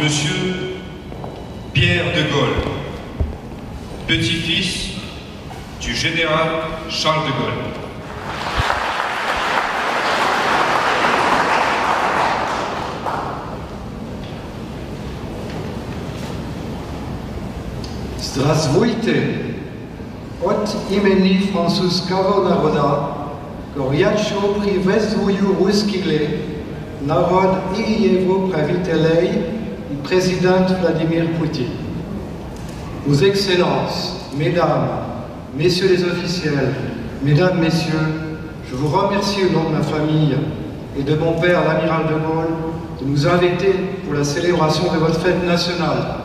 Monsieur Pierre de Gaulle, petit-fils du général Charles de Gaulle. Zdravstvujte, od imeni francouzského národa, горячо приветствую русский народ и его правителей и президент Vladimir Poutine. Vos Excellences, Mesdames, Messieurs les officiels, Mesdames, Messieurs, je vous remercie au nom de ma famille et de mon père, l'amiral de Gaulle, de nous inviter pour la célébration de votre fête nationale.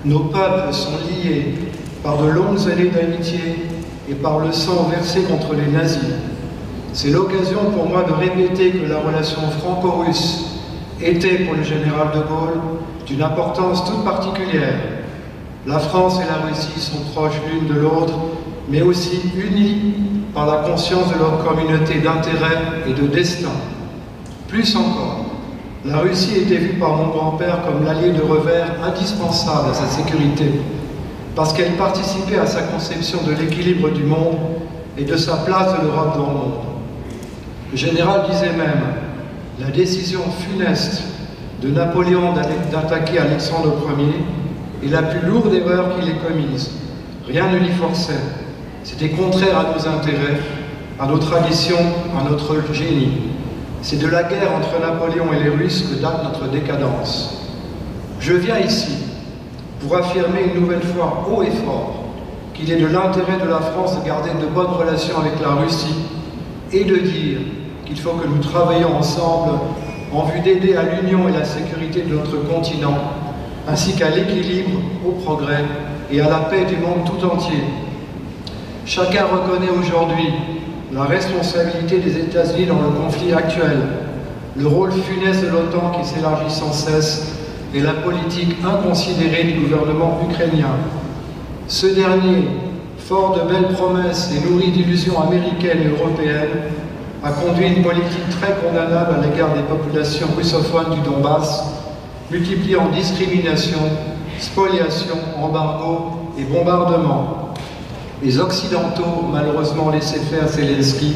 Nos peuples sont liés par de longues années d'amitié et par le sang versé contre les nazis. C'est l'occasion pour moi de répéter que la relation franco-russe était pour le général de Gaulle d'une importance toute particulière. La France et la Russie sont proches l'une de l'autre, mais aussi unies par la conscience de leur communauté d'intérêts et de destin. Plus encore, la Russie était vue par mon grand-père comme l'allié de revers indispensable à sa sécurité, parce qu'elle participait à sa conception de l'équilibre du monde et de sa place de l'Europe dans le monde. Le général disait même, la décision funeste de Napoléon d'attaquer Alexandre Ier est la plus lourde erreur qu'il ait commise. Rien ne l'y forçait. C'était contraire à nos intérêts, à nos traditions, à notre génie. C'est de la guerre entre Napoléon et les Russes que date notre décadence. Je viens ici pour affirmer une nouvelle fois haut et fort qu'il est de l'intérêt de la France de garder de bonnes relations avec la Russie et de dire qu'il faut que nous travaillions ensemble en vue d'aider à l'union et la sécurité de notre continent, ainsi qu'à l'équilibre, au progrès et à la paix du monde tout entier. Chacun reconnaît aujourd'hui la responsabilité des États-Unis dans le conflit actuel, le rôle funeste de l'OTAN qui s'élargit sans cesse et la politique inconsidérée du gouvernement ukrainien. Ce dernier, fort de belles promesses et nourri d'illusions américaines et européennes, a conduit une politique très condamnable à l'égard des populations russophones du Donbass, multipliant discrimination, spoliation, embargo et bombardement. Les Occidentaux, malheureusement laissés faire Zelensky,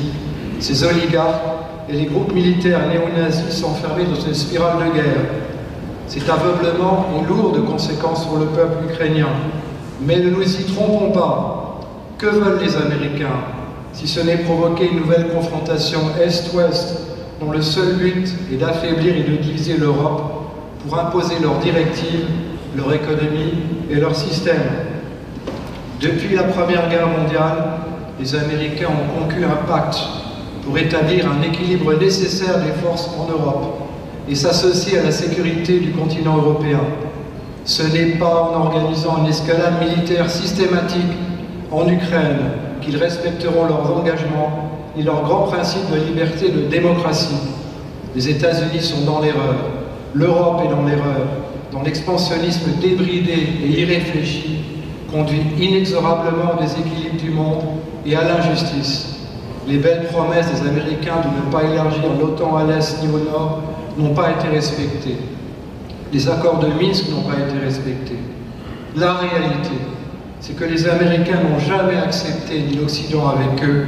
ses oligarques et les groupes militaires néo-nazis s'enfermaient dans une spirale de guerre. Cet aveuglement est lourd de conséquences pour le peuple ukrainien. Mais ne nous y trompons pas. Que veulent les Américains, si ce n'est provoquer une nouvelle confrontation Est-Ouest, dont le seul but est d'affaiblir et de diviser l'Europe pour imposer leurs directives, leur économie et leur système. Depuis la Première Guerre mondiale, les Américains ont conclu un pacte pour établir un équilibre nécessaire des forces en Europe et s'associer à la sécurité du continent européen. Ce n'est pas en organisant une escalade militaire systématique en Ukraine qu'ils respecteront leurs engagements ni leurs grands principes de liberté et de démocratie. Les États-Unis sont dans l'erreur, l'Europe est dans l'erreur, dans l'expansionnisme débridé et irréfléchi, conduit inexorablement au déséquilibre du monde et à l'injustice. Les belles promesses des Américains de ne pas élargir l'OTAN à l'Est ni au Nord n'ont pas été respectées. Les accords de Minsk n'ont pas été respectés. La réalité, c'est que les Américains n'ont jamais accepté, ni l'Occident avec eux,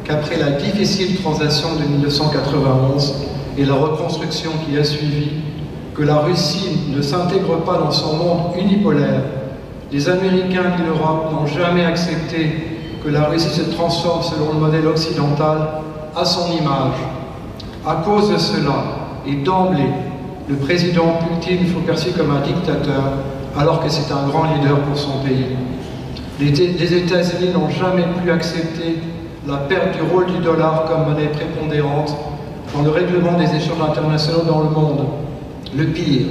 qu'après la difficile transition de 1991 et la reconstruction qui a suivi, que la Russie ne s'intègre pas dans son monde unipolaire. Les Américains et l'Europe n'ont jamais accepté que la Russie se transforme selon le modèle occidental à son image. À cause de cela, et d'emblée, le président Poutine fut perçu comme un dictateur, alors que c'est un grand leader pour son pays. Les États-Unis n'ont jamais pu accepter la perte du rôle du dollar comme monnaie prépondérante dans le règlement des échanges internationaux dans le monde. Le pire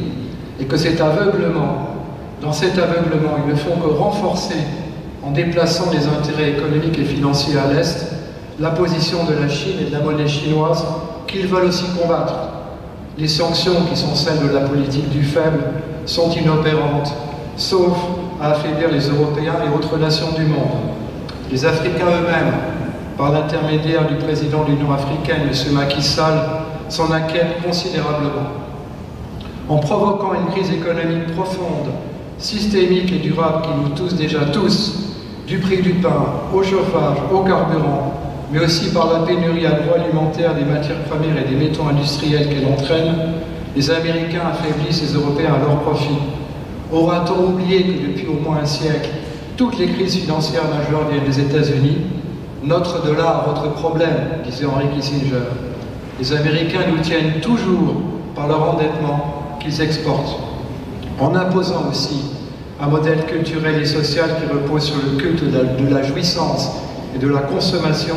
est que dans cet aveuglement, ils ne font que renforcer, en déplaçant les intérêts économiques et financiers à l'Est, la position de la Chine et de la monnaie chinoise qu'ils veulent aussi combattre. Les sanctions, qui sont celles de la politique du faible, sont inopérantes, sauf à affaiblir les Européens et autres nations du monde. Les Africains eux-mêmes, par l'intermédiaire du président de l'Union africaine, M. Macky Sall, s'en inquiètent considérablement. en provoquant une crise économique profonde, systémique et durable qui nous touche déjà tous, du prix du pain, au chauffage, au carburant, mais aussi par la pénurie agroalimentaire des matières premières et des métaux industriels qu'elle entraîne, les Américains affaiblissent les Européens à leur profit. Aura-t-on oublié que depuis au moins un siècle, toutes les crises financières majeures viennent des États-Unis? Notre dollar, votre problème, disait Henry Kissinger. Les Américains nous tiennent toujours par leur endettement qu'ils exportent, en imposant aussi un modèle culturel et social qui repose sur le culte de la jouissance et de la consommation.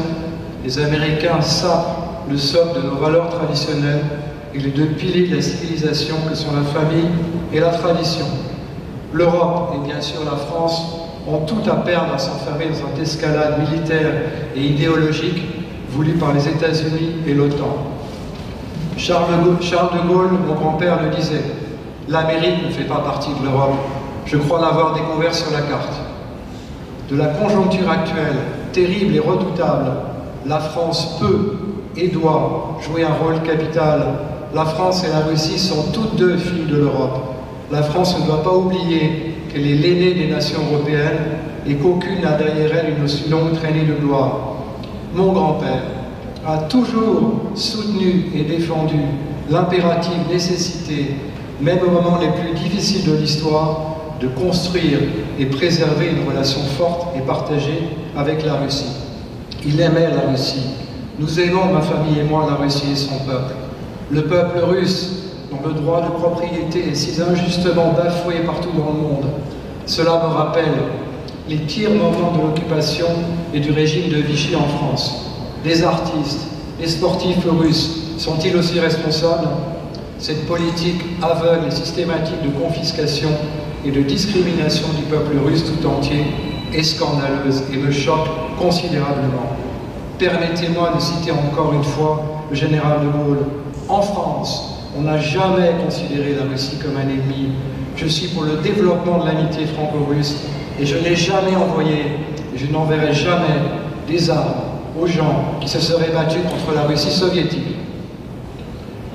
Les Américains sapent le socle de nos valeurs traditionnelles et les deux piliers de la civilisation que sont la famille et la tradition. L'Europe et bien sûr la France ont tout à perdre à s'enfermer dans cette escalade militaire et idéologique voulue par les États-Unis et l'OTAN. Charles de Gaulle, mon grand-père, le disait, « L'Amérique ne fait pas partie de l'Europe. Je crois l'avoir découvert sur la carte. » De la conjoncture actuelle, terrible et redoutable, la France peut et doit jouer un rôle capital. La France et la Russie sont toutes deux filles de l'Europe. La France ne doit pas oublier qu'elle est l'aînée des nations européennes et qu'aucune n'a derrière elle une aussi longue traînée de gloire. Mon grand-père a toujours soutenu et défendu l'impérative nécessité, même au moment les plus difficiles de l'histoire, de construire et préserver une relation forte et partagée avec la Russie. Il aimait la Russie. Nous aimons, ma famille et moi, la Russie et son peuple. Le peuple russe, dont le droit de propriété est si injustement bafoué partout dans le monde. Cela me rappelle les pires moments de l'occupation et du régime de Vichy en France. Les artistes, les sportifs russes sont-ils aussi responsables? Cette politique aveugle et systématique de confiscation et de discrimination du peuple russe tout entier est scandaleuse et me choque considérablement. Permettez-moi de citer encore une fois le général de Gaulle. En France, on n'a jamais considéré la Russie comme un ennemi. Je suis pour le développement de l'amitié franco-russe et je n'ai jamais envoyé, et je n'enverrai jamais, des armes aux gens qui se seraient battus contre la Russie soviétique.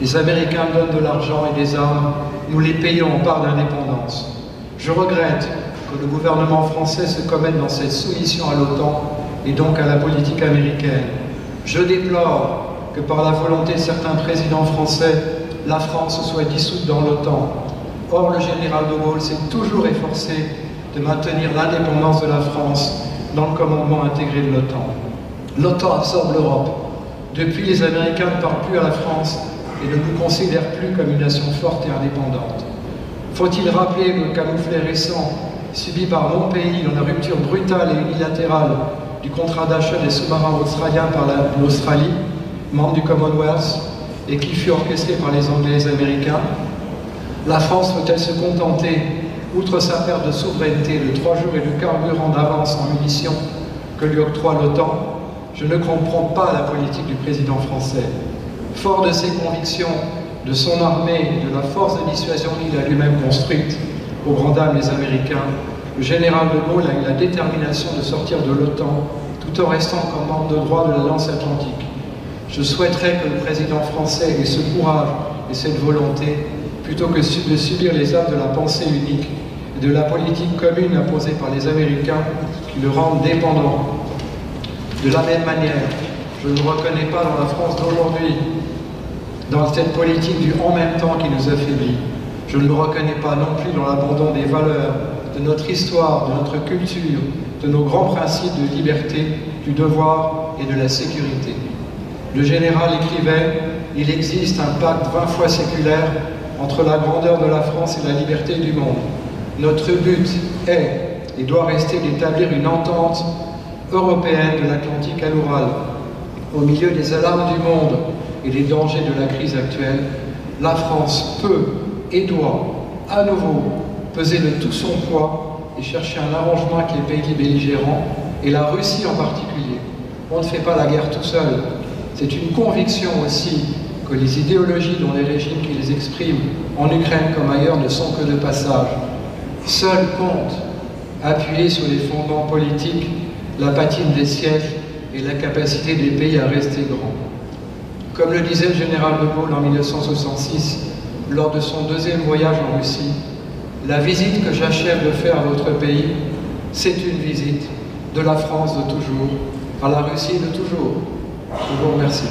Les Américains donnent de l'argent et des armes, nous les payons en part d'indépendance. Je regrette que le gouvernement français se commette dans cette soumission à l'OTAN et donc à la politique américaine. Je déplore que par la volonté de certains présidents français, la France soit dissoute dans l'OTAN. Or, le général de Gaulle s'est toujours efforcé de maintenir l'indépendance de la France dans le commandement intégré de l'OTAN. L'OTAN absorbe l'Europe. Depuis, les Américains ne parlent plus à la France et ne nous considèrent plus comme une nation forte et indépendante. Faut-il rappeler le camouflet récent subi par mon pays dans la rupture brutale et unilatérale du contrat d'achat des sous-marins australiens par l'Australie, membre du Commonwealth, et qui fut orchestré par les Anglais et les Américains? La France peut-elle se contenter, outre sa perte de souveraineté, de 3 jours et de carburant d'avance en munitions que lui octroie l'OTAN? Je ne comprends pas la politique du président français. Fort de ses convictions, de son armée et de la force de dissuasion qu'il a lui-même construite, aux grandes dames des Américains, le général de Gaulle a eu la détermination de sortir de l'OTAN tout en restant comme membre de droit de l'Alliance Atlantique. Je souhaiterais que le président français ait ce courage et cette volonté, plutôt que de subir les affres de la pensée unique et de la politique commune imposée par les Américains qui le rendent dépendant. De la même manière, je ne reconnais pas dans la France d'aujourd'hui, dans cette politique du « en même temps » qui nous affaiblit. Je ne le reconnais pas non plus dans l'abandon des valeurs, de notre histoire, de notre culture, de nos grands principes de liberté, du devoir et de la sécurité. Le général écrivait « Il existe un pacte 20 fois séculaire entre la grandeur de la France et la liberté du monde. Notre but est et doit rester d'établir une entente européenne de l'Atlantique à l'Oural. Au milieu des alarmes du monde et des dangers de la crise actuelle, la France peut et doit à nouveau peser de tout son poids et chercher un arrangement avec les pays belligérants et la Russie en particulier. On ne fait pas la guerre tout seul. C'est une conviction aussi que les idéologies dont les régimes qui les expriment en Ukraine comme ailleurs ne sont que de passage. Seul compte, appuyé sur les fondements politiques, la patine des siècles et la capacité des pays à rester grands. Comme le disait le général de Gaulle en 1966, lors de son deuxième voyage en Russie. La visite que j'achève de faire à votre pays, c'est une visite de la France de toujours à la Russie de toujours. Je vous remercie.